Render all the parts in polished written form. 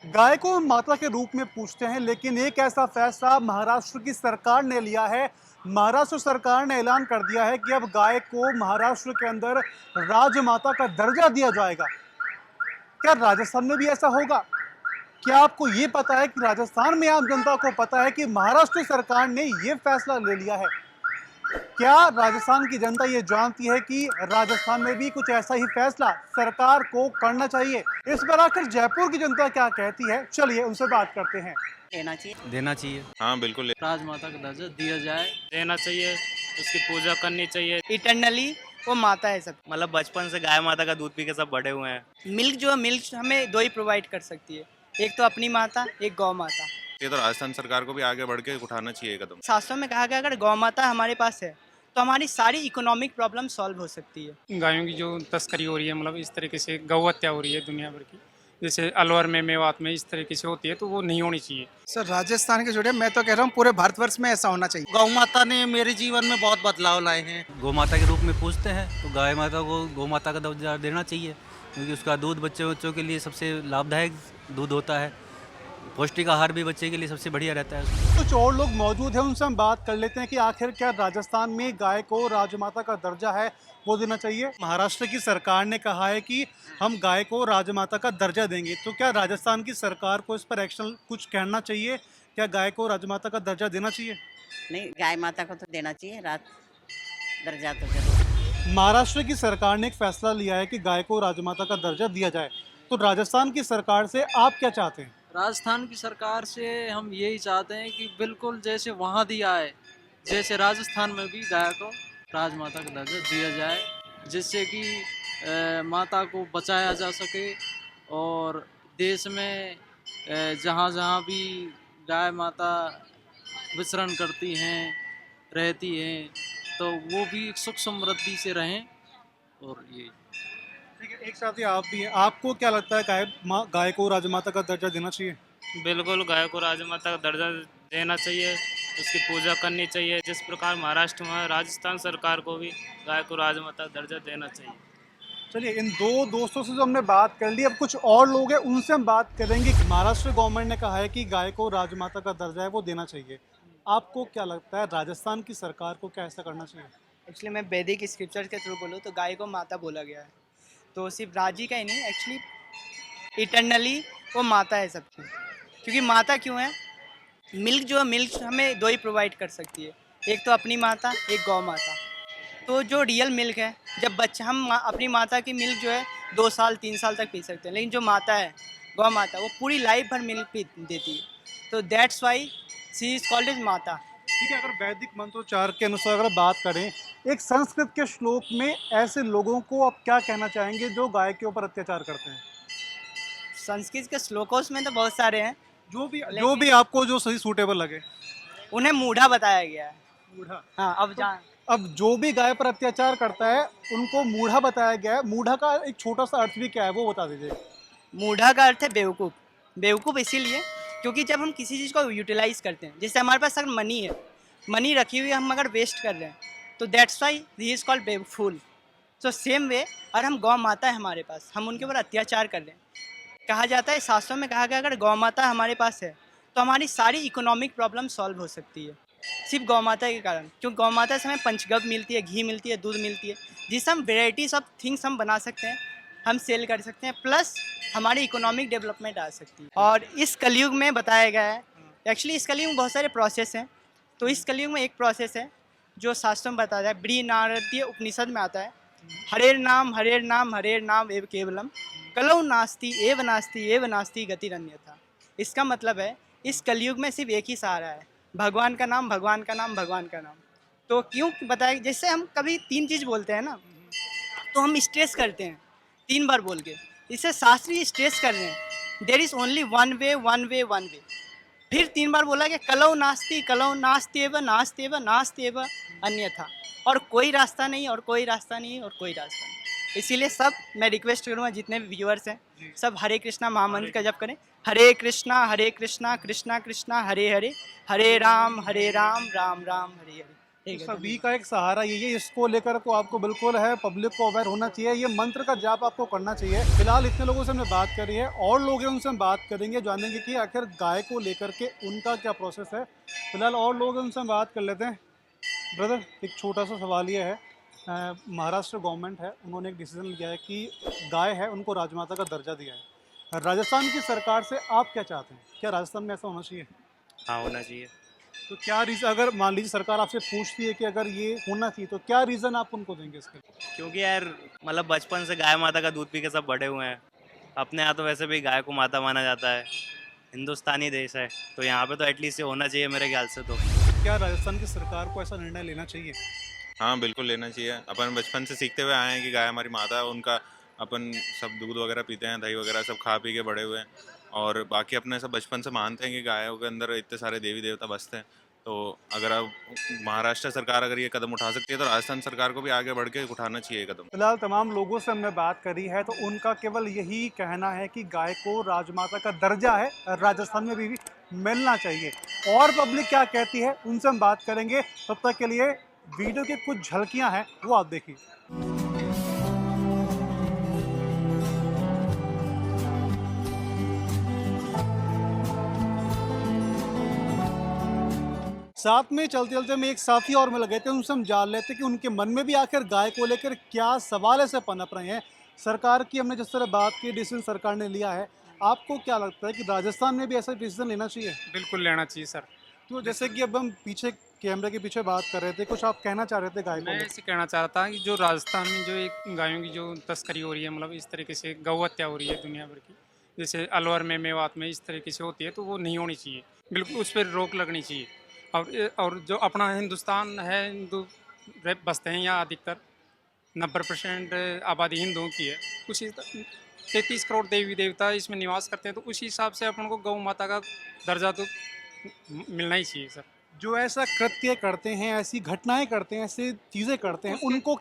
गाय को हम माता के रूप में पूजते हैं, लेकिन एक ऐसा फैसला महाराष्ट्र की सरकार ने लिया है। महाराष्ट्र सरकार ने ऐलान कर दिया है कि अब गाय को महाराष्ट्र के अंदर राजमाता का दर्जा दिया जाएगा। क्या राजस्थान में भी ऐसा होगा? क्या आपको ये पता है कि राजस्थान में आम जनता को पता है कि महाराष्ट्र सरकार ने ये फैसला ले लिया है? क्या राजस्थान की जनता ये जानती है कि राजस्थान में भी कुछ ऐसा ही फैसला सरकार को करना चाहिए? इस पर आखिर जयपुर की जनता क्या कहती है, चलिए उनसे बात करते हैं। देना चाहिए। हाँ बिल्कुल। राजमाता का दर्जा दिया जाए, देना चाहिए, उसकी पूजा करनी चाहिए। इटरनली वो माता है सब। मतलब बचपन से गाय माता का दूध पी के सब बड़े हुए हैं। मिल्क जो है, मिल्क हमें दो ही प्रोवाइड कर सकती है, एक तो अपनी माता, एक गौ माता। ये तो राजस्थान सरकार को भी आगे बढ़ के उठाना चाहिए कदम। शास्त्रों में कहा गया अगर गौ माता हमारे पास है तो हमारी सारी इकोनॉमिक प्रॉब्लम सॉल्व हो सकती है। गायों की जो तस्करी हो रही है, मतलब इस तरीके से गौ हत्या हो रही है दुनिया भर की, जैसे अलवर में, मेवात में इस तरीके से होती है, तो वो नहीं होनी चाहिए। सर राजस्थान के जुड़े, मैं तो कह रहा हूँ पूरे भारतवर्ष में ऐसा होना चाहिए। गौ माता ने मेरे जीवन में बहुत बदलाव लाए हैं। गौ माता के रूप में पूजते हैं तो गाय माता को गौ माता का दर्जा देना चाहिए, क्योंकि उसका दूध बच्चों के लिए सबसे लाभदायक दूध होता है। पौष्टिक आहार भी बच्चे के लिए सबसे बढ़िया रहता है। कुछ और लोग मौजूद हैं, उनसे हम बात कर लेते हैं कि आखिर क्या राजस्थान में गाय को राजमाता का दर्जा है वो देना चाहिए। महाराष्ट्र की सरकार ने कहा है कि हम गाय को राजमाता का दर्जा देंगे, तो क्या राजस्थान की सरकार को इस पर एक्शन कुछ कहना चाहिए? क्या गाय को राजमाता का दर्जा देना चाहिए? नहीं, गाय माता को तो देना चाहिए, रात दर्जा तो जरूर। महाराष्ट्र की सरकार ने एक फैसला लिया है कि गाय को राजमाता का दर्जा दिया जाए, तो राजस्थान की सरकार से आप क्या चाहते हैं? राजस्थान की सरकार से हम यही चाहते हैं कि बिल्कुल जैसे वहाँ दिया है, जैसे राजस्थान में भी गाय को राजमाता का दर्जा दिया जाए, जिससे कि माता को बचाया जा सके। और देश में जहाँ जहाँ भी गाय माता विचरण करती हैं, रहती हैं, तो वो भी सुख समृद्धि से रहें। और ये ठीक है, एक साथ ही आप भी हैं, आपको क्या लगता है गाय को राजमाता का दर्जा देना चाहिए? बिल्कुल, गाय को राजमाता का दर्जा देना चाहिए, उसकी पूजा करनी चाहिए। जिस प्रकार महाराष्ट्र में, राजस्थान सरकार को भी गाय को राजमाता का दर्जा देना चाहिए। चलिए, इन दो दोस्तों से जो हमने बात कर ली, अब कुछ और लोग हैं उनसे हम बात करेंगे। महाराष्ट्र गवर्नमेंट ने कहा है कि गाय को राजमाता का दर्जा है वो देना चाहिए, आपको क्या लगता है राजस्थान की सरकार को क्या ऐसा करना चाहिए? एक्चुअली मैं वैदिक स्क्रिप्चर के थ्रू बोलूँ तो गाय को माता बोला गया है, तो सिर्फ राजी का ही नहीं, एक्चुअली इटरनली वो माता है सबकी। क्योंकि माता क्यों है, मिल्क जो है, मिल्क हमें दो ही प्रोवाइड कर सकती है, एक तो अपनी माता, एक गौ माता। तो जो रियल मिल्क है, जब बच्चा हम अपनी माता की मिल्क जो है 2 साल 3 साल तक पी सकते हैं, लेकिन जो माता है, गौ माता, वो पूरी लाइफ भर मिल्क पी देती है। तो that's why she is called is माता। ठीक है, अगर वैदिक मंत्रोच्चार के अनुसार अगर बात करें, एक संस्कृत के श्लोक में ऐसे लोगों को आप क्या कहना चाहेंगे जो गाय के ऊपर अत्याचार करते हैं? संस्कृत के श्लोकों में तो बहुत सारे हैं, जो भी आपको जो सही सूटेबल लगे। उन्हें मूढ़ा बताया गया है। मूढ़ा? हाँ, अब जो भी गाय पर अत्याचार करता है उनको मूढ़ा बताया गया है। मूढ़ा का एक छोटा सा अर्थ भी क्या है वो बता दीजिए। मूढ़ा का अर्थ है बेवकूफ़। बेवकूफ़ इसीलिए क्योंकि जब हम किसी चीज़ को यूटिलाइज करते हैं, जैसे हमारे पास अगर मनी है, मनी रखी हुई हम अगर वेस्ट कर रहे हैं, तो that's why he is called बेवफुल। सो सेम वे, और हम गौ माता है हमारे पास, हम उनके ऊपर अत्याचार कर रहे हैं। कहा जाता है, शास्त्रों में कहा गया अगर गौ माता हमारे पास है तो हमारी सारी इकोनॉमिक प्रॉब्लम सॉल्व हो सकती है, सिर्फ गौ माता के कारण। क्योंकि गौ माता से हमें पंचगव्य मिलती है, घी मिलती है, दूध मिलती है, जिससे हम वेराइटीज़ ऑफ थिंग्स हम बना सकते हैं, हम सेल कर सकते हैं, प्लस हमारी इकोनॉमिक डेवलपमेंट आ सकती है। और इस कलयुग में बताया गया है, एक्चुअली इस कलयुग में बहुत सारे प्रोसेस हैं, तो इस कलयुग में एक प्रोसेस है जो शास्त्रों में बताया है, बृहन्नारदीय उपनिषद में आता है, हरेर नाम एव केवलम, कलौ नास्ति एव नास्ति गतिरन्यथा। इसका मतलब है इस कलयुग में सिर्फ एक ही सहारा है, भगवान का नाम, भगवान का नाम, भगवान का नाम। तो क्यों बताया, जैसे हम कभी 3 चीज़ बोलते हैं ना, तो हम स्ट्रेस करते हैं 3 बार बोल के, इससे शास्त्री स्ट्रेस कर रहे हैं, there is only one way one way one way. फिर 3 बार बोला कि कलौ नास्ति एव अन्यथा, और कोई रास्ता नहीं, और कोई रास्ता नहीं, और कोई रास्ता नहीं। इसीलिए सब, मैं रिक्वेस्ट करूँगा जितने भी व्यूअर्स हैं, सब हरे कृष्णा महामंत्र का जप करें। हरे कृष्णा कृष्णा कृष्णा हरे हरे, हरे राम राम राम हरे हरे। ठीक है सभी का एक सहारा यही है, इसको लेकर को आपको बिल्कुल है पब्लिक को अवेयर होना चाहिए, ये मंत्र का जाप आपको करना चाहिए। फिलहाल इतने लोगों से हमने बात करी है, और लोग हैं उनसे हम बात करेंगे, जानेंगे कि आखिर गाय को लेकर के उनका क्या प्रोसेस है। फिलहाल और लोग हैं उनसे हम बात कर लेते हैं। ब्रदर, एक छोटा सा सवाल ये है, महाराष्ट्र गवर्नमेंट है, उन्होंने एक डिसीजन लिया है कि गाय है उनको राजमाता का दर्जा दिया है। राजस्थान की सरकार से आप क्या चाहते हैं, क्या राजस्थान में ऐसा होना चाहिए? हाँ, होना चाहिए। तो क्या रीज़न, अगर मान लीजिए सरकार आपसे पूछती है कि अगर ये होना चाहिए तो क्या रीज़न आप उनको देंगे इसके लिए? क्योंकि यार मतलब बचपन से गाय माता का दूध पी के सब बड़े हुए हैं। अपने यहाँ तो वैसे भी गाय को माता माना जाता है, हिंदुस्तानी देश है, तो यहाँ पे तो एटलीस्ट ये होना चाहिए मेरे ख्याल से। तो क्या राजस्थान की सरकार को ऐसा निर्णय लेना चाहिए? हाँ बिल्कुल लेना चाहिए। अपन बचपन से सीखते हुए आए हैं कि गाय हमारी माता है, उनका अपन सब दूध वगैरह पीते हैं, दही वगैरह सब खा पी के बड़े हुए हैं, और बाकी अपने सब बचपन से मानते हैं कि गायों के अंदर इतने सारे देवी देवता बसते हैं। तो अगर अब महाराष्ट्र सरकार अगर ये कदम उठा सकती है तो राजस्थान सरकार को भी आगे बढ़ के उठाना चाहिए ये कदम। फिलहाल तमाम लोगों से हमने बात करी है, तो उनका केवल यही कहना है कि गाय को राजमाता का दर्जा है राजस्थान में भी मिलना चाहिए। और पब्लिक क्या कहती है उनसे हम बात करेंगे। तब तक के लिए वीडियो की कुछ झलकियां हैं वो आप देखिए। साथ में चलते चलते में एक साथी और मिल गए थे, उनसे हम जान लेते कि उनके मन में भी आखिर गाय को लेकर क्या सवाल ऐसे पनप रहे हैं। सरकार की हमने जिस तरह बात की, डिसीजन सरकार ने लिया है, आपको क्या लगता है कि राजस्थान में भी ऐसा डिसीजन लेना चाहिए? बिल्कुल लेना चाहिए सर। तो जैसे कि अब हम पीछे कैमरे के पीछे बात कर रहे थे, कुछ आप कहना चाह रहे थे गाय को मैं लेकर? ऐसे कहना चाह रहा था कि जो राजस्थान में जो एक गायों की जो तस्करी हो रही है, मतलब इस तरीके से गौ हत्या हो रही है दुनिया भर की, जैसे अलवर में, मेवात में इस तरीके से होती है, तो वो नहीं होनी चाहिए। बिल्कुल उस पर रोक लगनी चाहिए। और जो अपना हिंदुस्तान है, हिंदू बसते हैं यहाँ, अधिकतर 90% आबादी हिंदुओं की है। कुछ 33 करोड़ देवी देवता इसमें निवास करते हैं, तो उसी हिसाब से अपन को गौ माता का दर्जा तो मिलना ही चाहिए सर। जो ऐसा कृत्य करते हैं, ऐसी घटनाएं करते हैं, ऐसी चीज़ें करते हैं, उनको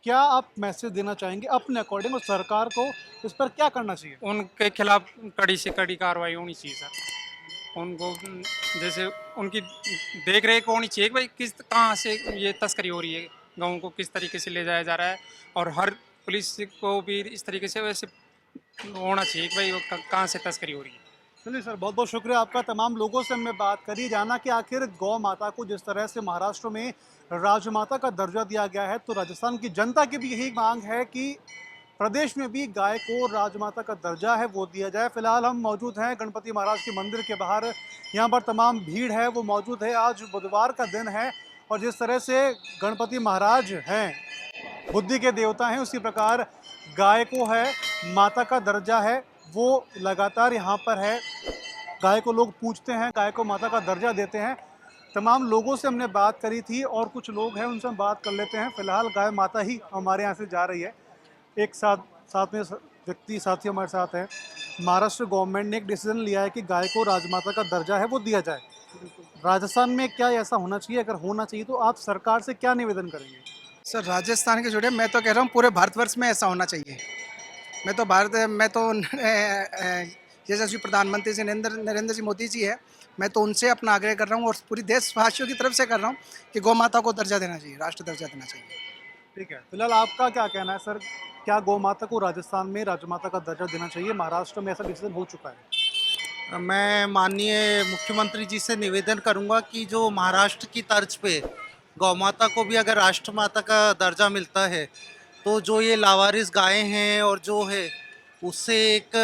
क्या आप मैसेज देना चाहेंगे अपने अकॉर्डिंग, और सरकार को इस पर क्या करना चाहिए? उनके खिलाफ कड़ी से कड़ी कार्रवाई होनी चाहिए सर। उनको जैसे उनकी देख रेख होनी चाहिए कि भाई किस कहाँ से ये तस्करी हो रही है, गाँव को किस तरीके से ले जाया जा रहा है, और हर पुलिस को भी इस तरीके से वैसे होना चाहिए कि भाई वो कहाँ से तस्करी हो रही है। चलिए सर, बहुत बहुत शुक्रिया आपका। तमाम लोगों से हमने बात करी, जाना कि आखिर गौ माता को जिस तरह से महाराष्ट्र में राजमाता का दर्जा दिया गया है, तो राजस्थान की जनता की भी यही मांग है कि प्रदेश में भी गाय को राजमाता का दर्जा है वो दिया जाए। फिलहाल हम मौजूद हैं गणपति महाराज के मंदिर के बाहर, यहाँ पर तमाम भीड़ है वो मौजूद है। आज बुधवार का दिन है, और जिस तरह से गणपति महाराज हैं बुद्धि के देवता हैं, उसी प्रकार गाय को है माता का दर्जा है वो लगातार यहाँ पर है। गाय को लोग पूजते हैं, गाय को माता का दर्जा देते हैं। तमाम लोगों से हमने बात करी थी, और कुछ लोग हैं उनसे हम बात कर लेते हैं। फिलहाल गाय माता ही हमारे यहाँ से जा रही है। एक साथ में व्यक्ति साथी हमारे साथ हैं। महाराष्ट्र गवर्नमेंट ने एक डिसीजन लिया है कि गाय को राजमाता का दर्जा है वो दिया जाए। राजस्थान में क्या ऐसा होना चाहिए? अगर होना चाहिए तो आप सरकार से क्या निवेदन करेंगे? सर राजस्थान के जुड़े, मैं तो कह रहा हूँ पूरे भारतवर्ष में ऐसा होना चाहिए। मैं तो यशस्वी प्रधानमंत्री जी नरेंद्र जी मोदी जी है, मैं तो उनसे अपना आग्रह कर रहा हूँ और पूरी देशवासियों की तरफ से कर रहा हूँ कि गौ माता को दर्जा देना चाहिए, राष्ट्र दर्जा देना चाहिए। ठीक है, फिलहाल आपका क्या कहना है सर, क्या गौ माता को राजस्थान में राजमाता का दर्जा देना चाहिए? महाराष्ट्र में ऐसा डिसीजन हो चुका है। मैं माननीय मुख्यमंत्री जी से निवेदन करूंगा कि जो महाराष्ट्र की तर्ज पे गौ माता को भी अगर राष्ट्रमाता का दर्जा मिलता है, तो जो ये लावारिस गायें हैं और जो है उससे एक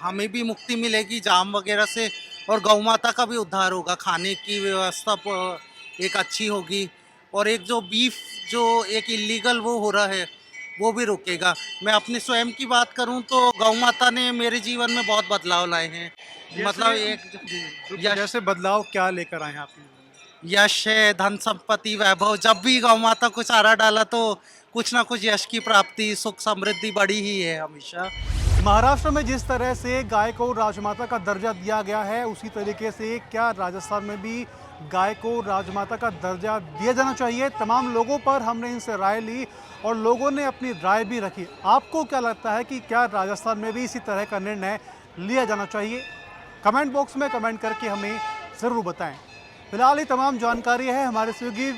हमें भी मुक्ति मिलेगी जाम वगैरह से, और गौ माता का भी उद्धार होगा, खाने की व्यवस्था एक अच्छी होगी, और एक जो बीफ जो एक इलीगल वो हो रहा है वो भी रुकेगा। मैं अपने स्वयं की बात करूं तो गौ माता ने मेरे जीवन में बहुत बदलाव लाए हैं। मतलब एक जैसे बदलाव क्या लेकर आए हैं आपके? यश है, धन संपत्ति, वैभव। जब भी गौ माता को चारा डाला तो कुछ ना कुछ यश की प्राप्ति, सुख समृद्धि बढ़ी ही है हमेशा। महाराष्ट्र में जिस तरह से गाय को राजमाता का दर्जा दिया गया है, उसी तरीके से क्या राजस्थान में भी गाय को राजमाता का दर्जा दिया जाना चाहिए? तमाम लोगों पर हमने इनसे राय ली और लोगों ने अपनी राय भी रखी। आपको क्या लगता है कि क्या राजस्थान में भी इसी तरह का निर्णय लिया जाना चाहिए? कमेंट बॉक्स में कमेंट करके हमें ज़रूर बताएं। फिलहाल ये तमाम जानकारी है हमारे सहयोगी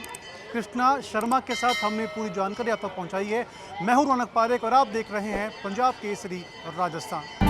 कृष्णा शर्मा के साथ हमने पूरी जानकारी आप तक पहुंचाई है। मैं हूं रौनक पारेख और आप देख रहे हैं पंजाब केसरी राजस्थान।